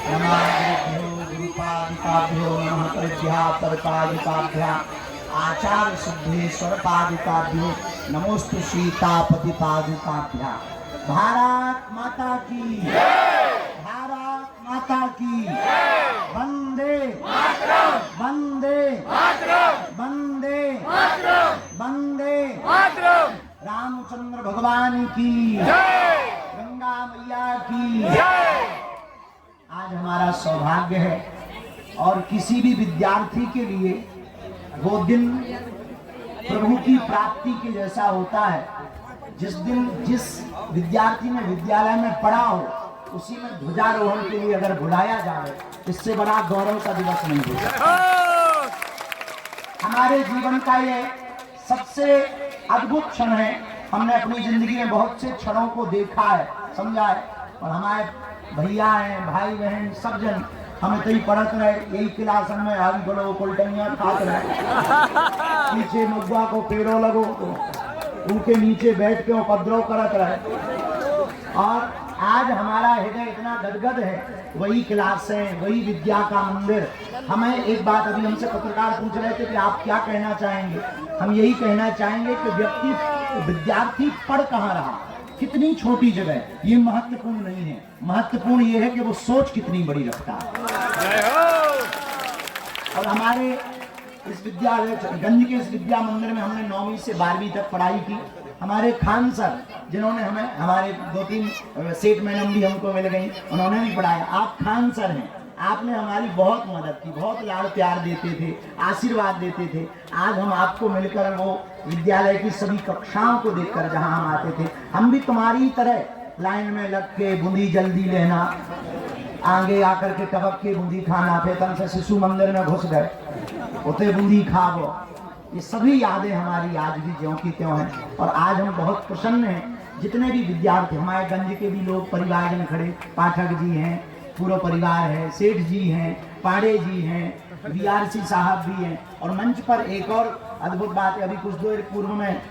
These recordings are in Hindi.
नमः गुरुपादिकाभ्यो नमः प्रज्ञातर्कादिकाभ्याम् आचार्य सिद्धेश्वर पादिकाभ्यो नमोस्तु सीतापति पादिकाभ्याम्। भारत माता की भारत माता की वंदे वंदे वंदे वंदे रामचंद्र भगवान की गंगा मैया की। आज हमारा सौभाग्य है और किसी भी विद्यार्थी के लिए वो दिन प्रभु की प्राप्ति के जैसा होता है जिस दिन जिस विद्यार्थी ने विद्यालय में पढ़ा हो उसी में ध्वजारोहण के लिए अगर बुलाया जाए, इससे बड़ा गौरव का दिवस नहीं हो सकता। हमारे जीवन का ये सबसे अद्भुत क्षण है। हमने अपनी जिंदगी में बहुत से क्षणों को देखा है, समझा है, और हमारे भैया हैं, भाई बहन सब जन हमें तो ही पढ़त रहे, यही क्लास में आगे बोलो कोल्टनिया खात रहे, पीछे मुद्दा को पेड़ो लगो तो उनके नीचे बैठ के उपद्रव करत रहे। और आज हमारा हृदय इतना गदगद है, वही क्लास है, वही विद्या का मंदिर। हमें एक बात अभी हमसे पत्रकार पूछ रहे थे कि आप क्या कहना चाहेंगे। हम यही कहना चाहेंगे कि विद्यार्थी पढ़ कहाँ रहा, कितनी छोटी जगह, ये महत्वपूर्ण नहीं है। महत्वपूर्ण ये है कि वो सोच कितनी बड़ी रखता है। और हमारे इस विद्यालय गंज के इस विद्या मंदिर में हमने 9वीं से 12वीं तक पढ़ाई की। हमारे खान सर जिन्होंने हमें, हमारे 2-3 सेठ मैडम भी हमको मिल गई, उन्होंने भी पढ़ाया। आप खान सर हैं, आपने हमारी बहुत मदद की, बहुत लाड़ प्यार देते थे, आशीर्वाद देते थे। आज हम आपको मिलकर वो विद्यालय की सभी कक्षाओं को देखकर जहां हम आते थे, हम भी तुम्हारी तरह लाइन में लग के बूंदी जल्दी लेना, आगे आकर के टपक के बूंदी खाना, फिर तन से शिशु मंदिर में घुस गए उते बूंदी खाओ। ये सभी यादें हमारी आज भी ज्यों की त्यों हैं। और आज हम बहुत प्रसन्न हैं, जितने भी विद्यार्थी हमारे गंज के भी लोग परिवारजन खड़े, पाठक जी हैं, पूरा परिवार है, सेठ जी हैं, पाड़े जी हैं, बीआरसी साहब भी हैं। और मंच पर एक और अद्भुत बात है, अभी कुछ देर पूर्व में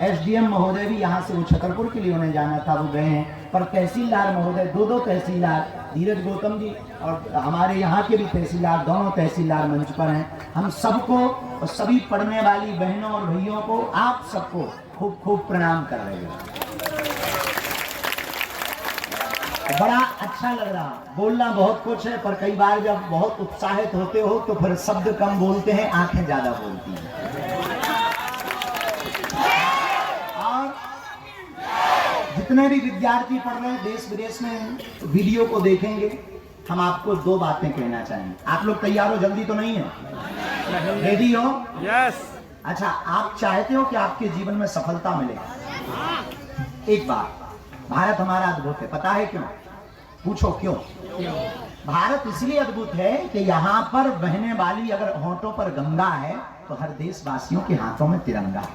एसडीएम महोदय भी यहाँ से वो छतरपुर के लिए उन्हें जाना था, वो गए हैं। पर तहसीलदार महोदय, दो तहसीलदार, धीरज गौतम जी और हमारे यहाँ के भी तहसीलदार, दोनों तहसीलदार मंच पर हैं। हम सबको और सभी पढ़ने वाली बहनों और भैयों को, आप सबको खूब खूब प्रणाम कर रहे हैं। बड़ा अच्छा लग रहा, बोलना बहुत कुछ है, पर कई बार जब बहुत उत्साहित होते हो तो फिर शब्द कम बोलते हैं, आंखें ज्यादा बोलती हैं। और जितने भी विद्यार्थी पढ़ रहे हैं देश विदेश में वीडियो को देखेंगे, हम आपको 2 बातें कहना चाहेंगे। आप लोग तैयार हो? जल्दी तो नहीं है? रेडी हो? यस। अच्छा, आप चाहते हो कि आपके जीवन में सफलता मिले? एक बात, भारत हमारा अद्भुत है, पता है क्यों? पूछो क्यों? भारत इसलिए अद्भुत है कि यहाँ पर बहने वाली अगर होंठों पर गंगा है तो हर देशवासियों के हाथों में तिरंगा है।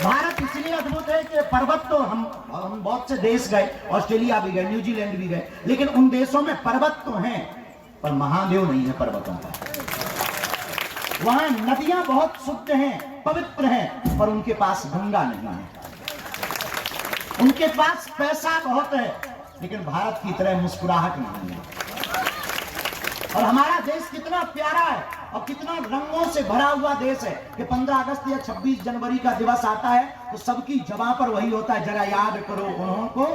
भारत इसलिए अद्भुत है कि पर्वत तो हम बहुत से देश गए, ऑस्ट्रेलिया भी गए, न्यूजीलैंड भी गए, लेकिन उन देशों में पर्वत तो हैं पर महादेव नहीं है पर्वतों पर। वहां नदियां बहुत शुद्ध हैं, पवित्र हैं, पर उनके पास गंगा नहीं है। उनके पास पैसा बहुत है, लेकिन भारत की तरह मुस्कुराहट नहीं है। और हमारा देश कितना प्यारा है और कितना रंगों से भरा हुआ देश है कि 15 अगस्त या 26 जनवरी का दिवस आता है तो सबकी जबां पर वही होता है, जरा याद करो उनको,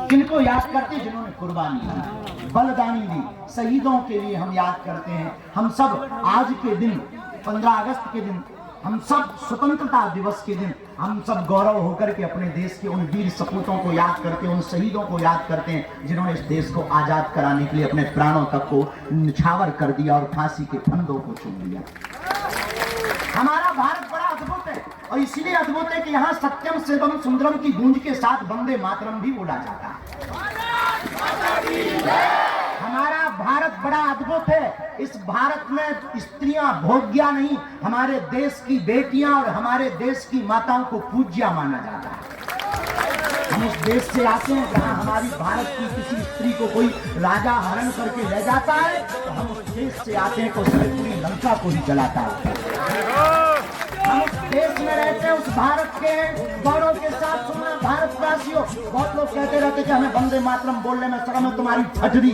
किनको याद करते, जिन्होंने कुर्बानी दी, बलिदानी दी, शहीदों के लिए हम याद करते हैं। हम सब आज के दिन, 15 अगस्त के दिन, हम सब स्वतंत्रता दिवस के दिन, हम सब गौरव होकर के अपने देश के उन वीर सपूतों को याद करते हैं, उन शहीदों को याद करते हैं जिन्होंने इस देश को आजाद कराने के लिए अपने प्राणों तक को निछावर कर दिया और फांसी के फंदों को चूम लिया। हमारा भारत बड़ा अद्भुत है और इसीलिए अद्भुत है कि यहाँ सत्यम शिवम सुंदरम की गूंज के साथ वंदे मातरम भी बोला जाता है। हमारा भारत बड़ा अद्भुत है। इस भारत में स्त्रियां भोग्या नहीं, हमारे देश की बेटियां और हमारे देश की माताओं को पूज्या माना जाता है। हम उस देश से आते हैं जहां हमारी भारत की किसी स्त्री को कोई राजा हरण करके ले जाता है, तो हम उस देश से आते हैं तो पूरी लंका को ही जलाता है। हम उस देश में रहते हैं, उस भारत के गौरव के साथ सुना भारतवासियों, बहुत लोग कहते रहते कि हमें वंदे मातरम बोलने में शर्म है, तुम्हारी ठटरी।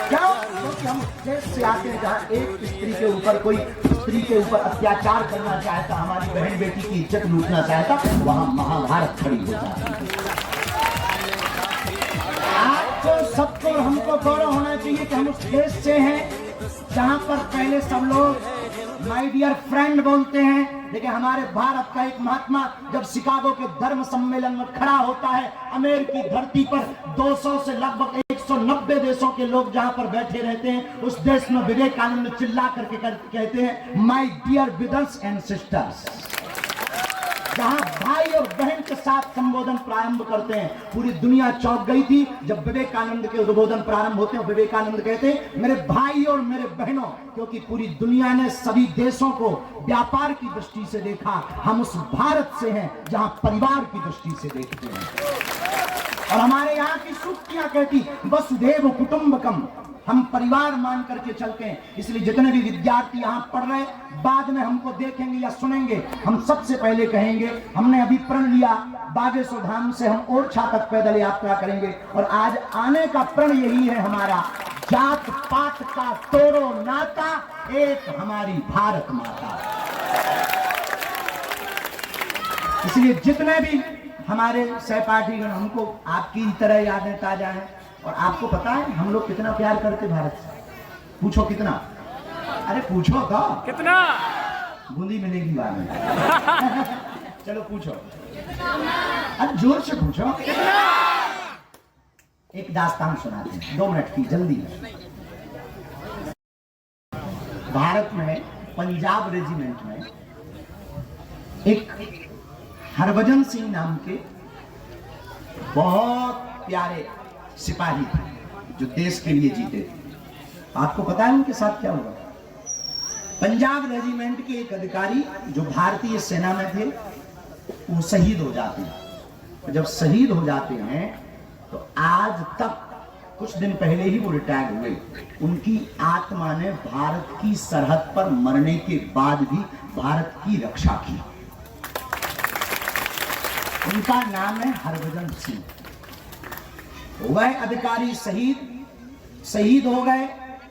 क्यों? क्योंकि हम देश से आते हैं जहाँ एक स्त्री के ऊपर कोई स्त्री के ऊपर अत्याचार करना चाहता, हमारी बहन बेटी की इज्जत लूटना चाहता, वहां महाभारत खड़ी हो जाती। आपको सबको हमको गौरव होना चाहिए कि हम उस देश से हैं जहां पर पहले सब लोग माय डियर फ्रेंड बोलते हैं, लेकिन हमारे भारत का एक महात्मा जब शिकागो के धर्म सम्मेलन में खड़ा होता है, अमेरिकी धरती पर 200 से लगभग 190 देशों के लोग जहां पर बैठे रहते हैं, उस देश में विवेकानंद चिल्ला करके कहते हैं my dear brothers and sisters. जहां भाई और बहन के साथ संबोधन प्रारंभ करते हैं, पूरी दुनिया चौंक गई थी जब विवेकानंद के उद्बोधन प्रारंभ होते हैं। विवेकानंद कहते हैं मेरे भाई और मेरे बहनों, क्योंकि पूरी दुनिया ने सभी देशों को व्यापार की दृष्टि से देखा, हम उस भारत से हैं जहां परिवार की दृष्टि से देखते हैं। और हमारे यहाँ की सूक्तियां कहती वसुधैव कुटुंबकम, हम परिवार मान करके चलते हैं। इसलिए जितने भी विद्यार्थी यहाँ पढ़ रहे हैं, बाद में हमको देखेंगे या सुनेंगे, हम सबसे पहले कहेंगे हमने अभी प्रण लिया बागेश्वर धाम से हम ओरछा तक पैदल यात्रा करेंगे, और आज आने का प्रण यही है हमारा, जात पात का तोड़ो नाता, एक हमारी भारत माता। इसलिए जितने भी हमारे सहपाठीगण, हमको आपकी तरह यादें ताजा हैं। और आपको पता है हम लोग कितना प्यार करते भारत से? पूछो कितना? अरे पूछो तो कितना? बूंदी मिलेगी बाद में। चलो पूछो, अरे जोर से पूछो। एक दास्तान सुनाते हैं 2 मिनट की, जल्दी। भारत में पंजाब रेजिमेंट में एक हरभजन सिंह नाम के बहुत प्यारे सिपाही थे जो देश के लिए जीते थे। आपको पता है उनके साथ क्या हुआ? पंजाब रेजिमेंट के एक अधिकारी जो भारतीय सेना में थे, वो शहीद हो जाते हैं। जब शहीद हो जाते हैं तो आज तक, कुछ दिन पहले ही वो रिटायर हुए, उनकी आत्मा ने भारत की सरहद पर मरने के बाद भी भारत की रक्षा की। उनका नाम है हरभजन सिंह। वह अधिकारी शहीद हो गए,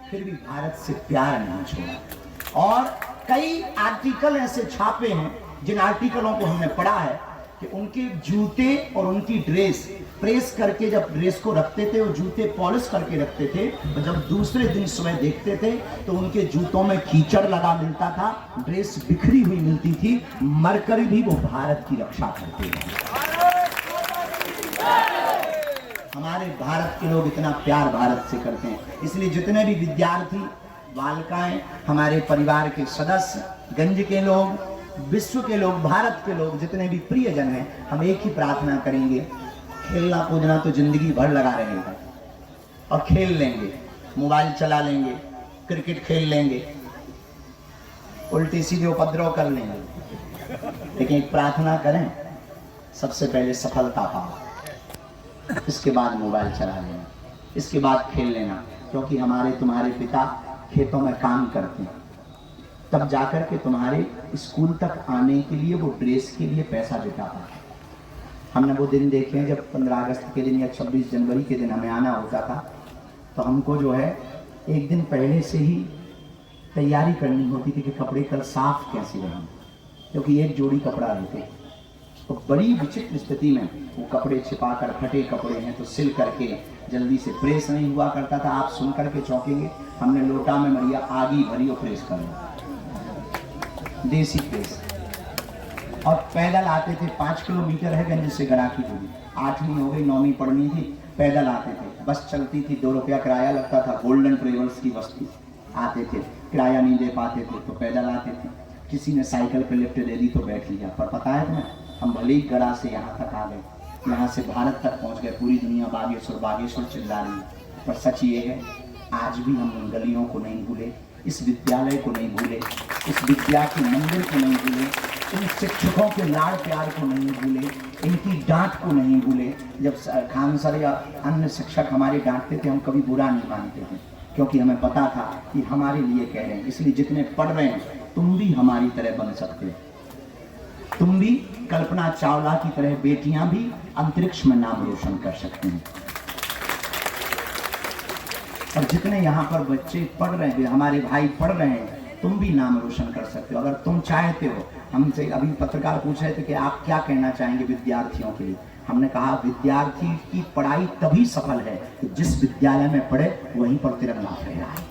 फिर भी भारत से प्यार नहीं छोड़ा। और कई आर्टिकल ऐसे छापे हैं, जिन आर्टिकलों को हमने पढ़ा है कि उनके जूते और उनकी ड्रेस प्रेस करके, जब ड्रेस को रखते थे, वो जूते पॉलिश करके रखते थे, और जब दूसरे दिन सुबह देखते थे तो उनके जूतों में कीचड़ लगा मिलता था, ड्रेस बिखरी हुई मिलती थी, मरकर भी वो भारत की रक्षा करते हैं। हमारे भारत के लोग इतना प्यार भारत से करते हैं। इसलिए जितने भी विद्यार्थी, बालिकाएं, हमारे परिवार के सदस्य, गंज के लोग, विश्व के लोग, भारत के लोग, जितने भी प्रियजन हैं, हम एक ही प्रार्थना करेंगे, खेलना कूदना तो जिंदगी भर लगा रहेगा और खेल लेंगे, मोबाइल चला लेंगे, क्रिकेट खेल लेंगे, उल्टी सीधे उपद्रव कर लेंगे, लेकिन एक प्रार्थना करें, सबसे पहले सफलता पाओ, इसके बाद मोबाइल चला लेना, इसके बाद खेल लेना, क्योंकि हमारे तुम्हारे पिता खेतों में काम करते हैं, तब जाकर के तुम्हारे स्कूल तक आने के लिए वो ड्रेस के लिए पैसा जुटा पाते। हमने वो दिन देखे हैं जब 15 अगस्त के दिन या 26 जनवरी के दिन हमें आना होता था, तो हमको जो है एक दिन पहले से ही तैयारी करनी होती थी कि कपड़े कल साफ कैसे रहें, क्योंकि एक जोड़ी कपड़ा रहते, तो बड़ी विचित्र स्थिति में वो कपड़े छिपाकर, फटे कपड़े हैं तो सिल करके, जल्दी से प्रेस नहीं हुआ करता था। आप सुन करके चौंकेंगे, हमने लोटा में मरिया आगी भरी और प्रेस कर ली, देसी प्रेस। और पैदल आते थे, 5 किलोमीटर है गंज से गड़ा की दूरी, 8वीं हो गई, 9वीं पढ़नी थी, पैदल आते थे। बस चलती थी, 2 रुपया किराया लगता था, गोल्डन ट्रेवल्स की बस्ती आते थे, किराया नहीं दे पाते थे तो पैदल आते थे। किसी ने साइकिल पे लिफ्ट दे दी तो बैठ लिया, पर पता है तुम्हें, हम भले ही गड़ा से यहाँ तक आ गए, यहाँ से भारत तक पहुँच गए, पूरी दुनिया बागेश्वर बागेश्वर चिल्ला रही है, पर सच ये है आज भी हम उन गलियों को नहीं भूले, इस विद्यालय को नहीं भूले, इस विद्या के मंदिर को नहीं भूले, इन शिक्षकों के लाड़ प्यार को नहीं भूले, इनकी डांट को नहीं भूले। जब खान सर या अन्य शिक्षक हमारे डांटते थे, हम कभी बुरा नहीं मानते थे, क्योंकि हमें पता था कि हमारे लिए कह रहे हैं। इसलिए जितने पढ़ रहे हैं, तुम भी हमारी तरह बन सकते हो। तुम भी कल्पना चावला की तरह बेटियां भी अंतरिक्ष में नाम रोशन कर सकती हैं। और जितने यहाँ पर बच्चे पढ़ रहे हैं, हमारे भाई पढ़ रहे हैं, तुम भी नाम रोशन कर सकते हो अगर तुम चाहते हो। हमसे अभी पत्रकार पूछ रहे थे कि आप क्या कहना चाहेंगे विद्यार्थियों के लिए। हमने कहा विद्यार्थी की पढ़ाई तभी सफल है कि जिस विद्यालय में पढ़े वहीं पर तिरंगा फहराए।